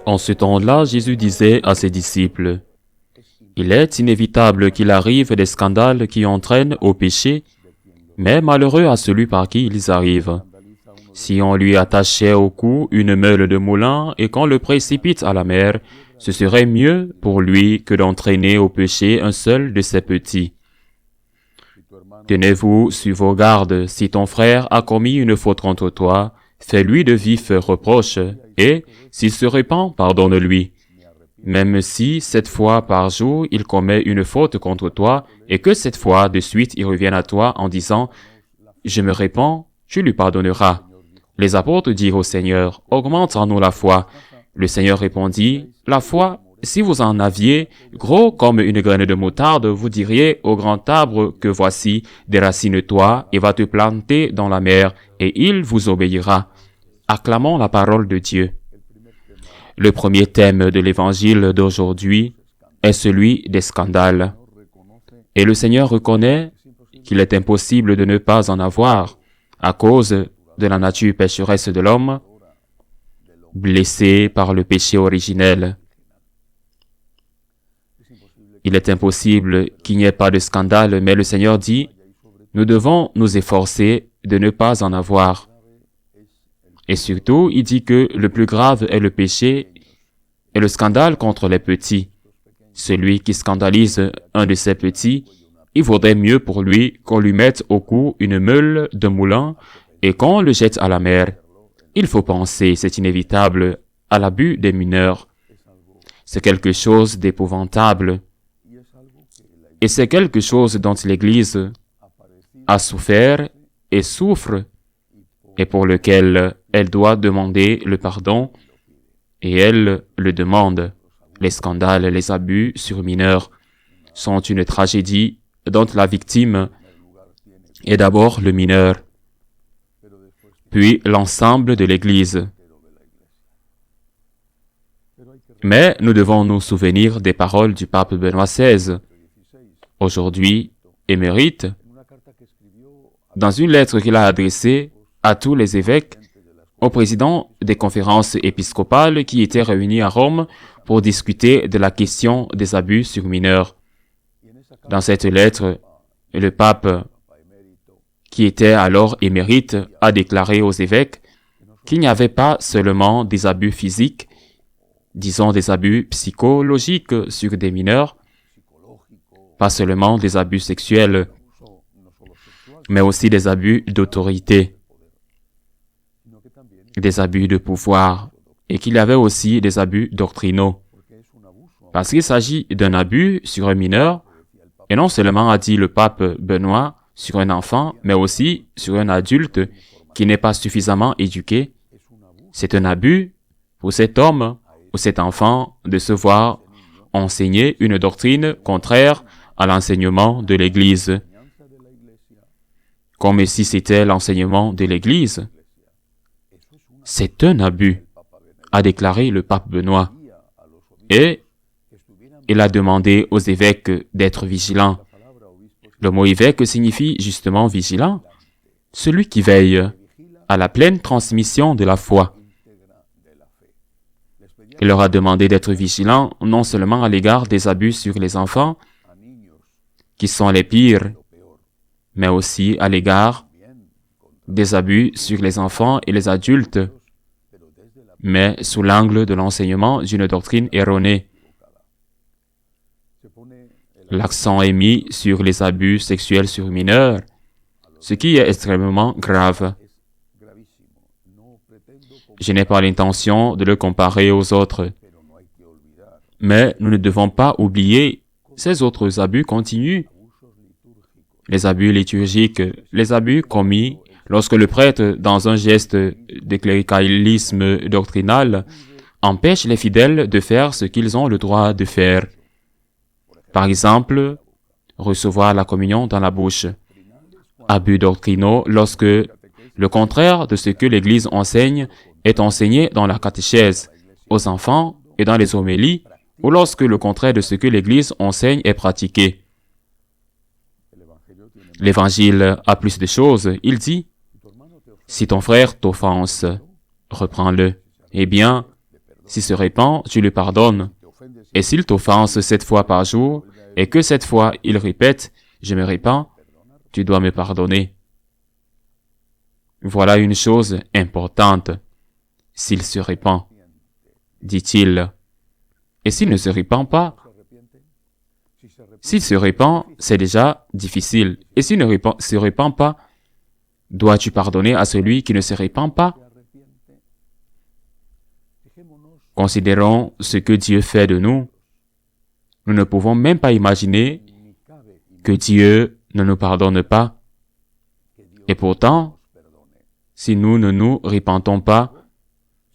En ce temps-là, Jésus disait à ses disciples, « Il est inévitable qu'il arrive des scandales qui entraînent au péché, mais malheureux à celui par qui ils arrivent. Si on lui attachait au cou une meule de moulin et qu'on le précipite à la mer, ce serait mieux pour lui que d'entraîner au péché un seul de ses petits. Tenez-vous sur vos gardes, si ton frère a commis une faute contre toi, fais-lui de vifs reproches, et, s'il se repent, pardonne-lui. Même si 7 fois par jour il commet une faute contre toi, et que 7 fois de suite il revienne à toi en disant « Je me répands », tu lui pardonneras. Les apôtres dirent au Seigneur « Augmente en nous la foi ». Le Seigneur répondit « La foi, si vous en aviez, gros comme une graine de moutarde, vous diriez au grand arbre que voici, déracine-toi et va te planter dans la mer, et il vous obéira. » Acclamons la parole de Dieu. Le premier thème de l'évangile d'aujourd'hui est celui des scandales. Et le Seigneur reconnaît qu'il est impossible de ne pas en avoir à cause de la nature pécheresse de l'homme, blessé par le péché originel. Il est impossible qu'il n'y ait pas de scandale, mais le Seigneur dit, nous devons nous efforcer de ne pas en avoir. Et surtout, il dit que le plus grave est le péché et le scandale contre les petits. Celui qui scandalise un de ses petits, il vaudrait mieux pour lui qu'on lui mette au cou une meule de moulin et qu'on le jette à la mer. Il faut penser, c'est inévitable, à l'abus des mineurs. C'est quelque chose d'épouvantable. Et c'est quelque chose dont l'Église a souffert et souffre, et pour lequel elle doit demander le pardon, et elle le demande. Les scandales, les abus sur mineurs sont une tragédie dont la victime est d'abord le mineur, puis l'ensemble de l'Église. Mais nous devons nous souvenir des paroles du pape Benoît XVI, aujourd'hui émérite, dans une lettre qu'il a adressée à tous les évêques, au président des conférences épiscopales qui étaient réunis à Rome pour discuter de la question des abus sur mineurs. Dans cette lettre, le pape, qui était alors émérite, a déclaré aux évêques qu'il n'y avait pas seulement des abus physiques, disons des abus psychologiques sur des mineurs, pas seulement des abus sexuels, mais aussi des abus d'autorité, des abus de pouvoir, et qu'il y avait aussi des abus doctrinaux. Parce qu'il s'agit d'un abus sur un mineur, et non seulement, a dit le pape Benoît, sur un enfant, mais aussi sur un adulte qui n'est pas suffisamment éduqué. C'est un abus pour cet homme ou cet enfant de se voir enseigner une doctrine contraire à l'enseignement de l'Église, comme si c'était l'enseignement de l'Église. C'est un abus, a déclaré le pape Benoît. Et il a demandé aux évêques d'être vigilants. Le mot évêque signifie justement vigilant, celui qui veille à la pleine transmission de la foi. Il leur a demandé d'être vigilants non seulement à l'égard des abus sur les enfants, qui sont les pires, mais aussi à l'égard des abus sur les enfants et les adultes, mais sous l'angle de l'enseignement d'une doctrine erronée. L'accent est mis sur les abus sexuels sur mineurs, ce qui est extrêmement grave. Je n'ai pas l'intention de le comparer aux autres, mais nous ne devons pas oublier ces autres abus continus. Les abus liturgiques, les abus commis lorsque le prêtre, dans un geste de cléricalisme doctrinal, empêche les fidèles de faire ce qu'ils ont le droit de faire. Par exemple, recevoir la communion dans la bouche. Abus doctrinaux lorsque le contraire de ce que l'Église enseigne est enseigné dans la catéchèse aux enfants et dans les homélies, ou lorsque le contraire de ce que l'Église enseigne est pratiqué. L'Évangile a plus de choses. Il dit, si ton frère t'offense, reprends-le. Eh bien, s'il se répand, tu lui pardonnes. Et s'il t'offense 7 fois par jour, et que cette fois il répète, je me répands, tu dois me pardonner. Voilà une chose importante. S'il se répand, dit-il. Et s'il ne se répand pas, s'il se répand, c'est déjà difficile. Et s'il ne se répand pas, dois-tu pardonner à celui qui ne se répand pas? Considérons ce que Dieu fait de nous. Nous ne pouvons même pas imaginer que Dieu ne nous pardonne pas. Et pourtant, si nous ne nous repentons pas,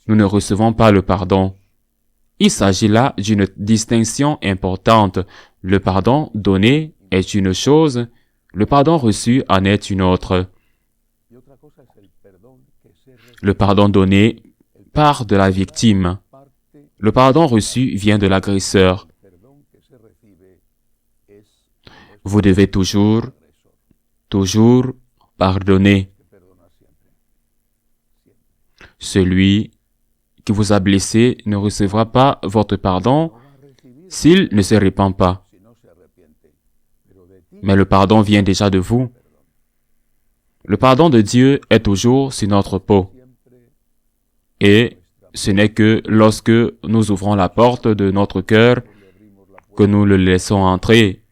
nous ne recevons pas le pardon. Il s'agit là d'une distinction importante. Le pardon donné est une chose, le pardon reçu en est une autre. Le pardon donné part de la victime. Le pardon reçu vient de l'agresseur. Vous devez toujours pardonner. Celui qui vous a blessé ne recevra pas votre pardon s'il ne se répand pas. Mais le pardon vient déjà de vous. Le pardon de Dieu est toujours sur notre peau. Et ce n'est que lorsque nous ouvrons la porte de notre cœur que nous le laissons entrer.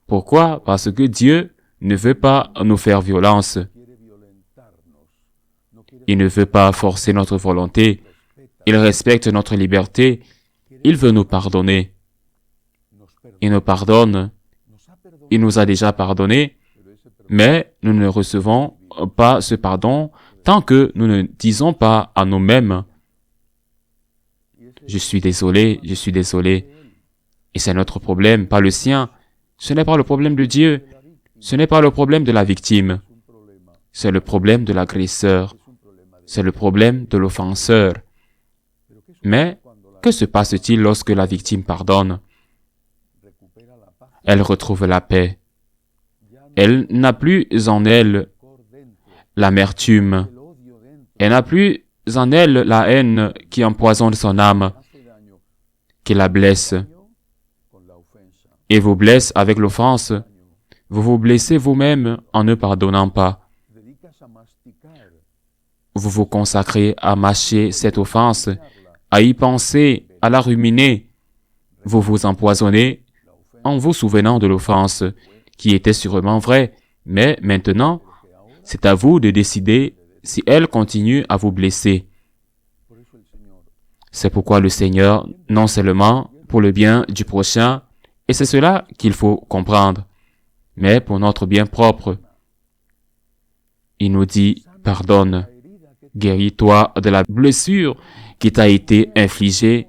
Pourquoi? Parce que Dieu ne veut pas nous faire violence. Il ne veut pas forcer notre volonté. Il respecte notre liberté. Il veut nous pardonner. Il nous pardonne. Il nous a déjà pardonné, mais nous ne recevons pas ce pardon tant que nous ne disons pas à nous-mêmes « Je suis désolé, je suis désolé ». Et c'est notre problème, pas le sien. Ce n'est pas le problème de Dieu. Ce n'est pas le problème de la victime. C'est le problème de l'agresseur. C'est le problème de l'offenseur. Mais que se passe-t-il lorsque la victime pardonne? Elle retrouve la paix. Elle n'a plus en elle l'amertume. Elle n'a plus en elle la haine qui empoisonne son âme, qui la blesse. Et vous blesse avec l'offense. Vous vous blessez vous-même en ne pardonnant pas. Vous vous consacrez à mâcher cette offense, à y penser, à la ruminer. Vous vous empoisonnez en vous souvenant de l'offense, qui était sûrement vraie, mais maintenant, c'est à vous de décider si elle continue à vous blesser. C'est pourquoi le Seigneur, non seulement pour le bien du prochain, et c'est cela qu'il faut comprendre, mais pour notre bien propre, il nous dit, pardonne, guéris-toi de la blessure qui t'a été infligée,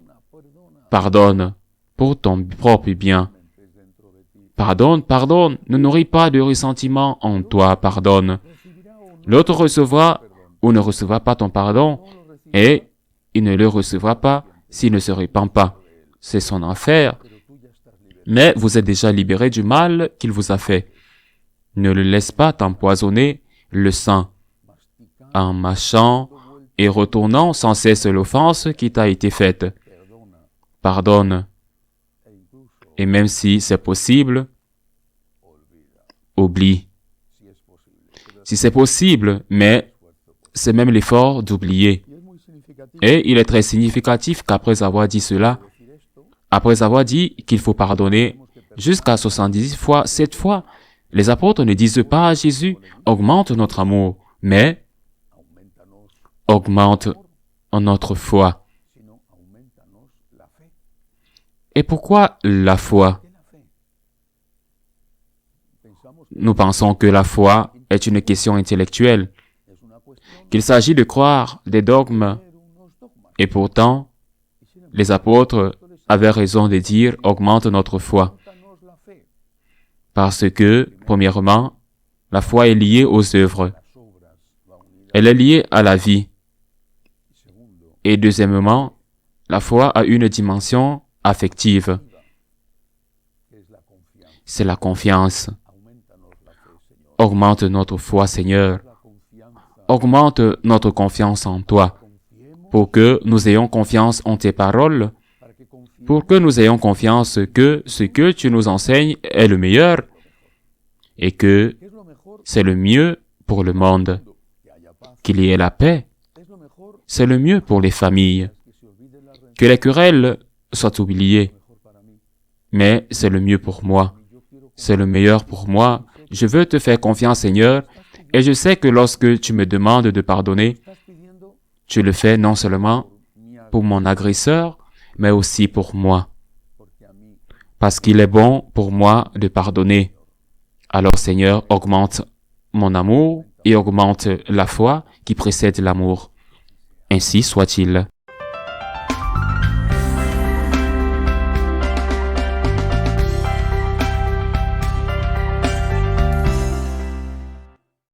pardonne pour ton propre bien. Pardonne, pardonne, ne nourris pas de ressentiment en toi, pardonne. L'autre recevra ou ne recevra pas ton pardon, et il ne le recevra pas s'il ne se répand pas. C'est son affaire. Mais vous êtes déjà libéré du mal qu'il vous a fait. Ne le laisse pas t'empoisonner le sang, en mâchant et retournant sans cesse l'offense qui t'a été faite. Pardonne. Et même si c'est possible, oublie. Si c'est possible, mais c'est même l'effort d'oublier. Et il est très significatif qu'après avoir dit cela, après avoir dit qu'il faut pardonner jusqu'à 70 fois, 7 fois, les apôtres ne disent pas à Jésus, augmente notre amour, mais augmente notre foi. Et pourquoi la foi? Nous pensons que la foi est une question intellectuelle, qu'il s'agit de croire des dogmes, et pourtant, les apôtres avaient raison de dire « augmente notre foi ». Parce que, premièrement, la foi est liée aux œuvres. Elle est liée à la vie. Et deuxièmement, La foi a une dimension affective. C'est la confiance. Augmente notre foi, Seigneur. Augmente notre confiance en toi, pour que nous ayons confiance en tes paroles, pour que nous ayons confiance que ce que tu nous enseignes est le meilleur et que c'est le mieux pour le monde. Qu'il y ait la paix, c'est le mieux pour les familles. Que les querelles soient oubliées, mais c'est le mieux pour moi. C'est le meilleur pour moi. Je veux te faire confiance, Seigneur, et je sais que lorsque tu me demandes de pardonner, tu le fais non seulement pour mon agresseur, mais aussi pour moi. Parce qu'il est bon pour moi de pardonner. Alors, Seigneur, augmente mon amour et augmente la foi qui précède l'amour. Ainsi soit-il.